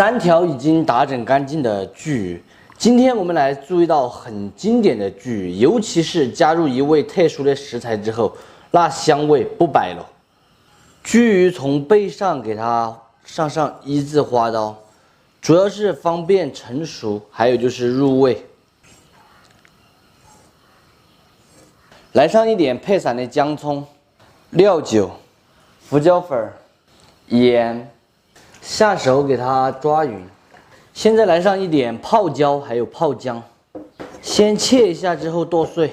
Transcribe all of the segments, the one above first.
3条已经打整干净的巨鱼，今天我们来做一道很经典的巨鱼，尤其是加入一味特殊的食材之后，那香味不摆了。巨鱼从背上给它上一字花刀，主要是方便成熟，还有就是入味。来上一点配散的姜葱、料酒、胡椒粉、盐。 下手给它抓匀，现在来上一点泡椒，还有泡姜，先切一下之后剁碎。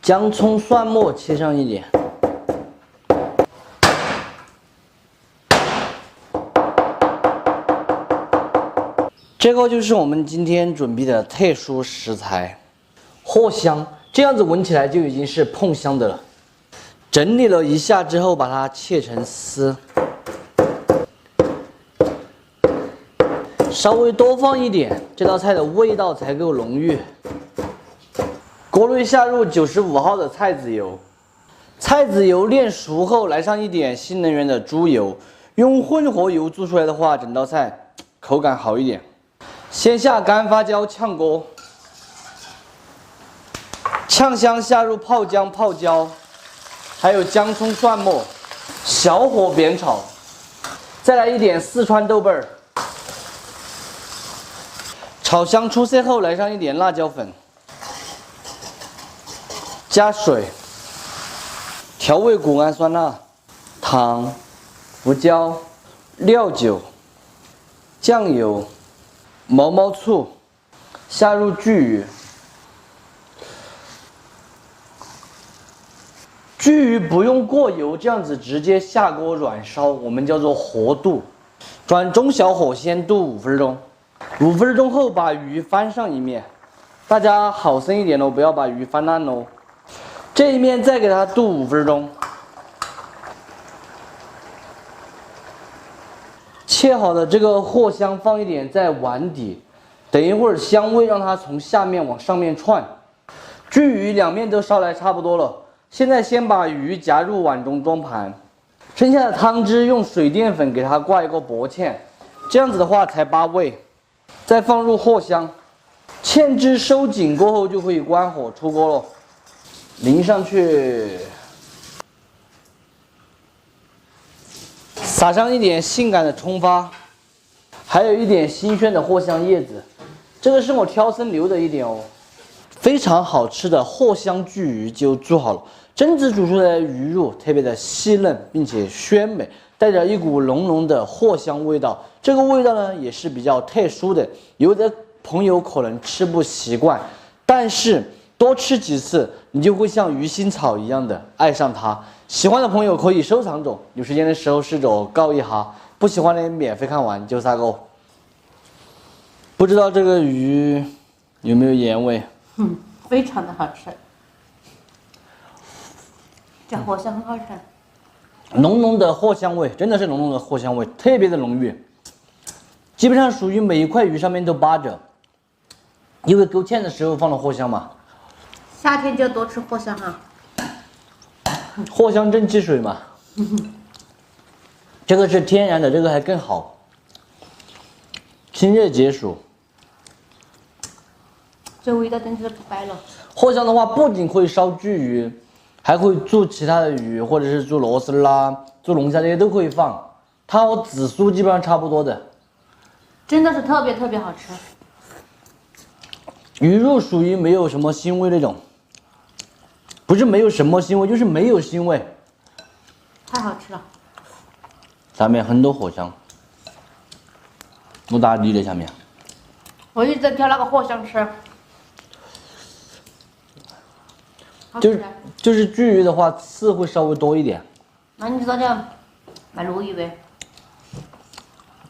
姜葱蒜末切上一点。这个就是我们今天准备的特殊食材，藿香。 这样子闻起来就已经是碰香的了。整理了一下之后，把它切成丝，稍微多放一点，这道菜的味道才够浓郁。锅内下入95号的菜籽油，菜籽油炼熟后，来上一点新能源的猪油，用混合油做出来的话，整道菜口感好一点。先下干发椒炝锅。 炝香下入泡姜、泡椒，还有姜葱、蒜末，小火煸炒。再来一点四川豆瓣儿，炒香出色后，来上一点辣椒粉，加水，调味谷氨酸钠、糖、胡椒、料酒、酱油、毛毛醋，下入巨鱼。 巨鱼不用过油，这样子直接下锅软烧，我们叫做活炖。转中小火先炖5分钟，5分钟后把鱼翻上一面，大家好生一点哦，不要把鱼翻烂哦。这一面再给它炖5分钟。切好的这个藿香放一点在碗底，等一会儿香味让它从下面往上面窜。巨鱼两面都烧来差不多了。 现在先把鱼夹入碗中装盘，剩下的汤汁用水淀粉给它挂一个薄芡，这样子的话才扒味。再放入藿香，芡汁收紧过后就可以关火出锅了。淋上去，撒上一点性感的葱花，还有一点新鲜的藿香叶子，这个是我挑生留的一点哦。非常好吃的藿香巨鱼就做好了。 蒸子煮出来的鱼肉特别的细嫩，并且鲜美，带着一股浓浓的藿香味道。这个味道呢也是比较特殊的，有的朋友可能吃不习惯，但是多吃几次，你就会像鱼腥草一样的爱上它。喜欢的朋友可以收藏着，有时间的时候试着告一下，不喜欢的免费看完就撒够。不知道这个鱼有没有盐味？非常的好吃。 这藿香很好吃，浓浓的藿香味，真的是浓浓的藿香味，特别的浓郁，基本上属于每一块鱼上面都扒着，因为勾芡的时候放了藿香嘛。夏天就多吃藿香哈。藿香正气水嘛，这个是天然的，这个还更好，清热解暑。这味道真是不摆了。藿香的话，不仅可以烧巨鱼。 还会做其他的鱼，或者是做螺丝啦、做龙虾这些都可以放，它和紫苏基本上差不多的，真的是特别好吃。鱼肉属于没有什么腥味那种，不是没有什么腥味，就是没有腥味，太好吃了。下面很多藿香，我打底在下面。我一直在挑那个藿香吃。 就是巨鱼的话，刺会稍微多一点。那你昨天买鲈鱼呗？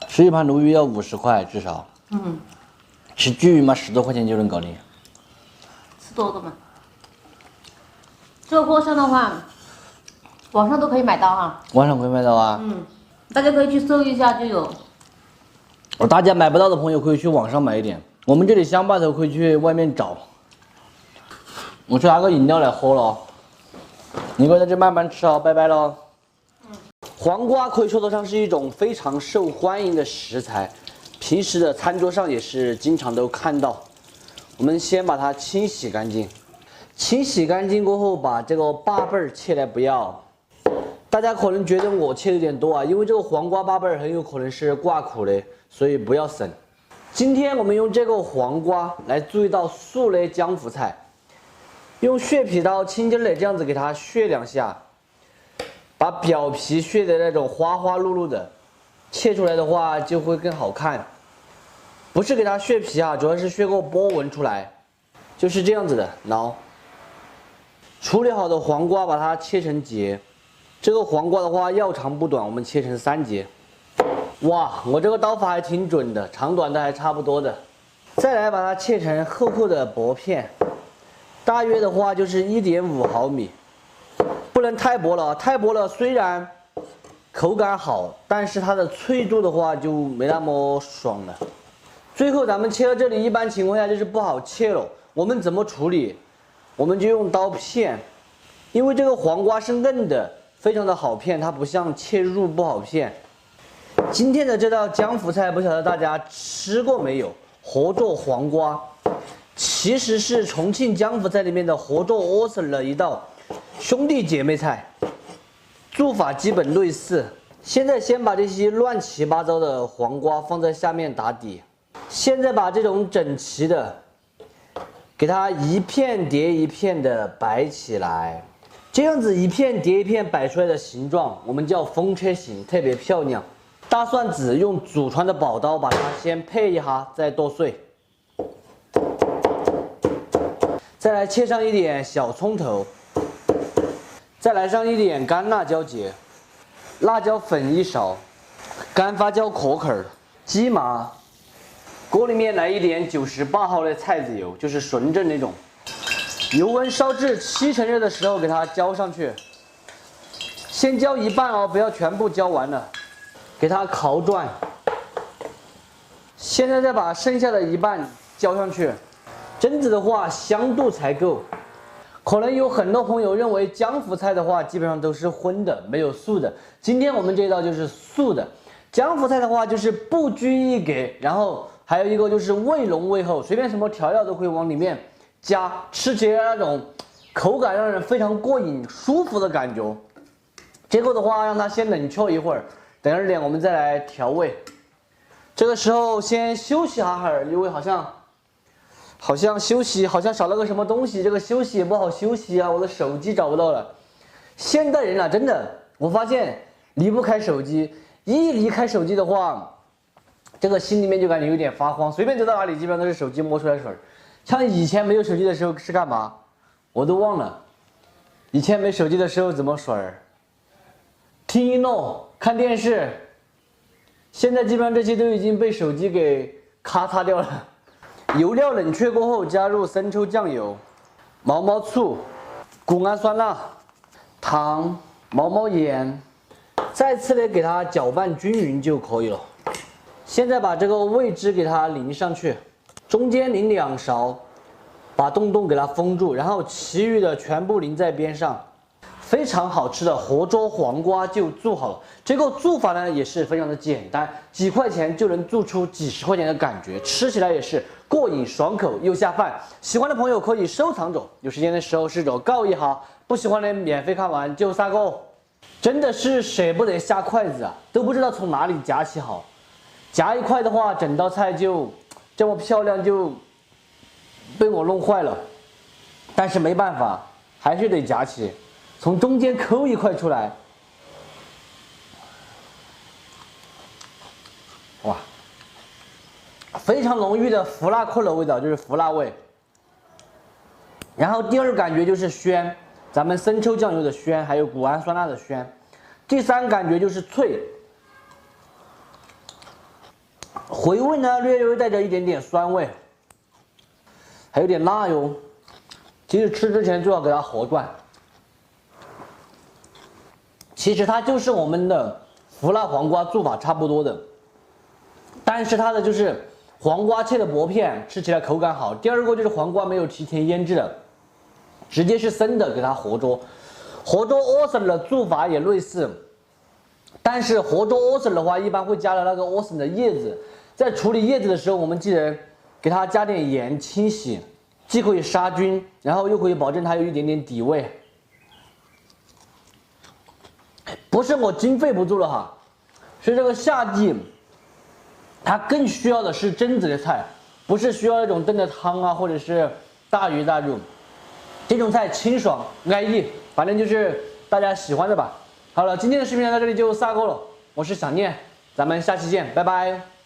吃一盘鲈鱼要50块至少。吃巨鱼嘛，10多块钱就能搞定。吃多的嘛。这个藿香的话，网上都可以买到哈。网上可以买到啊。大家可以去搜一下就有。大家买不到的朋友可以去网上买一点，我们这里乡坝头可以去外面找。我去拿个饮料来喝了。你给我在这慢慢吃哦，拜拜喽。黄瓜可以说得上是一种非常受欢迎的食材，平时的餐桌上也是经常都看到。我们先把它清洗干净，清洗干净过后，把这个把背儿切来不要。大家可能觉得我切的有点多啊，因为这个黄瓜把背儿很有可能是挂苦的，所以不要省。今天我们用这个黄瓜来做一道素类姜腐菜，用削皮刀轻轻的这样子给它削2下。把表皮削的那种花花碌碌的，切出来的话就会更好看。不是给它削皮啊，主要是削个波纹出来，就是这样子的挠。处理好的黄瓜把它切成节，这个黄瓜的话要长不短，我们切成3节。哇，我这个刀法还挺准的，长短的还差不多的。再来把它切成厚厚的薄片，大约的话就是1.5毫米。不能太薄了，太薄了虽然口感好，但是它的脆度的话就没那么爽了。最后咱们切到这里，一般情况下就是不好切了。我们怎么处理？我们就用刀片，因为这个黄瓜是嫩的，非常的好片，它不像切肉不好片。今天的这道姜腐菜，不晓得大家吃过没有？合作黄瓜，其实是重庆姜腐菜里面的合作awesome的一道兄弟姐妹菜，做法基本类似。现在先把这些乱七八糟的黄瓜放在下面打底，现在把这种整齐的，给它一片叠一片的摆起来，这样子一片叠一片摆出来的形状，我们叫风车形，特别漂亮。大蒜子用祖传的宝刀把它先配一下，再剁碎。再来切上一点小葱头。再来上一点干辣椒节，辣椒粉1勺，干发椒壳壳，鸡麻，锅里面来一点98号的菜籽油，就是纯正那种，油温烧至70%热的时候给它浇上去，先浇一半哦，不要全部浇完了，给它烤转。现在再把剩下的一半浇上去，蒸子的话香度才够。可能有很多朋友认为姜腐菜的话基本上都是荤的，没有素的。今天我们这道就是素的。姜腐菜的话就是不拘一格，然后还有一个就是味浓味厚，随便什么调料都可以往里面加，吃起来那种口感让人非常过瘾、舒服的感觉。结果的话，让它先冷却一会儿，等2点我们再来调味。这个时候先休息哈会儿，因为好像休息好像少了个什么东西，这个休息也不好休息啊，我的手机找不到了。现代人啊，真的，我发现离不开手机，一离开手机的话，这个心里面就感觉有点发慌，随便走到哪里基本上都是手机摸出来水。像以前没有手机的时候是干嘛？我都忘了。以前没手机的时候怎么水？听音乐、看电视。现在基本上这些都已经被手机给咔嚓掉了。油料冷却过后，加入生抽、酱油、毛毛醋、谷氨酸钠、糖、毛毛盐，再次的给它搅拌均匀就可以了。现在把这个味汁给它淋上去，中间淋2勺，把洞洞给它封住，然后其余的全部淋在边上。非常好吃的合作黄瓜就做好了。这个做法呢也是非常的简单，几块钱就能做出几十块钱的感觉，吃起来也是过瘾爽口又下饭。喜欢的朋友可以收藏着，有时间的时候试着告一下，不喜欢的免费看完就撒个。真的是舍不得下筷子啊，都不知道从哪里夹起好。夹一块的话，整道菜就这么漂亮，就被我弄坏了。但是没办法，还是得夹起。从中间抠一块出来，哇，非常浓郁的胡辣扣的味道，就是胡辣味。然后第二感觉就是鲜，咱们生抽酱油的鲜，还有谷氨酸钠的鲜。第3感觉就是脆，回味呢略微带着一点点酸味，还有点辣哟。其实吃之前最好给它和转。其实它就是我们的胡辣黄瓜做法差不多的，但是它的就是黄瓜切的薄片，吃起来口感好。第二个就是黄瓜没有提前腌制的，直接是生的给它和着。活捉莴笋的做法也类似，但是活捉莴笋的话，一般会加了那个莴笋的叶子。在处理叶子的时候，我们记得给它加点盐清洗，既可以杀菌，然后又可以保证它有一点点底味。不是我经费不足了哈，是这个夏季，它更需要的是蒸子的菜，不是需要那种炖的汤啊，或者是大鱼大肉。这种菜清爽安逸，反正就是大家喜欢的吧。好了，今天的视频到这里就撒够了，我是小念，咱们下期见，拜拜。